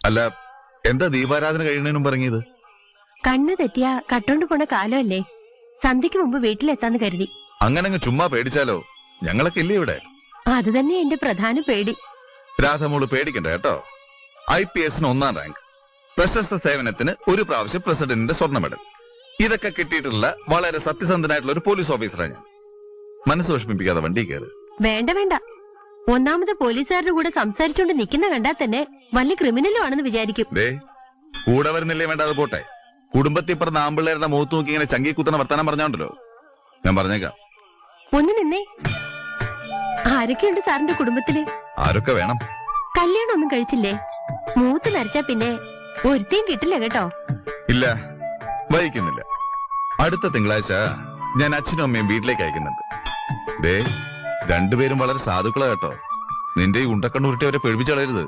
അല്ല, എന്താ ദീപാരാധന കഴിയുന്നതിനും പറഞ്ഞത്? കണ്ണ് തെറ്റിയ കട്ടോണ്ട് പോണ കാലമല്ലേ, സന്ധ്യക്ക് മുമ്പ് വീട്ടിലെത്താന്ന് കരുതി. അങ്ങനെ അങ്ങ് ചുമ്മാ പേടിച്ചാലോ? ഞങ്ങളൊക്കെ ഇല്ലേ ഇവിടെ. അത് തന്നെ എന്റെ പ്രധാന പേടി. രാധമോള് പേടിക്കണ്ട കേട്ടോ. IPS 1ാം റാങ്ക്, പ്രശസ്ത സേവനത്തിന് ഒരു പ്രാവശ്യം പ്രസിഡന്റിന്റെ സ്വർണ്ണ മെഡൽ, ഇതൊക്കെ കിട്ടിയിട്ടുള്ള വളരെ സത്യസന്ധനായിട്ടുള്ള ഒരു പോലീസ് ഓഫീസറാണ് ഞാൻ. മനസ്സ് വിഷമിപ്പിക്കാതെ വണ്ടി കയറ്. വേണ്ട വേണ്ട, ഒന്നാമത് പോലീസുകാരുടെ കൂടെ സംസാരിച്ചുകൊണ്ട് നിൽക്കുന്ന കണ്ടാൽ തന്നെ വലിയ ക്രിമിനലും ആണെന്ന് വിചാരിക്കും. കൂടെ വരുന്നില്ലേ വേണ്ട, അത് പോട്ടെ. കുടുംബത്തിൽ പറഞ്ഞ ആമ്പിള്ളേരുടെ മുഖത്ത് നോക്കി ഇങ്ങനെ ചങ്കി കുത്തണ വർത്താനം പറഞ്ഞോണ്ടല്ലോ, ഞാൻ പറഞ്ഞേക്കാം. ഒന്ന് നിന്നേ, ആരൊക്കെയുണ്ട് സാറിന്റെ കുടുംബത്തില്? ആരൊക്കെ വേണം? കല്യാണം ഒന്നും കഴിച്ചില്ലേ? മൂത്ത് നരച്ചാ പിന്നെ ഒരുത്തേം കിട്ടില്ല കേട്ടോ. ഇല്ല, വഹിക്കുന്നില്ല. അടുത്ത തിങ്കളാഴ്ച ഞാൻ അച്ഛനും അമ്മയും വീട്ടിലേക്ക് അയക്കുന്നുണ്ട്. രണ്ടുപേരും വളരെ സാധുക്കളാ കേട്ടോ. നിന്റെ ഈ ഉണ്ടക്കണ്ണൂരിട്ട് അവരെ പേടിപ്പിച്ചു കളയരുത്.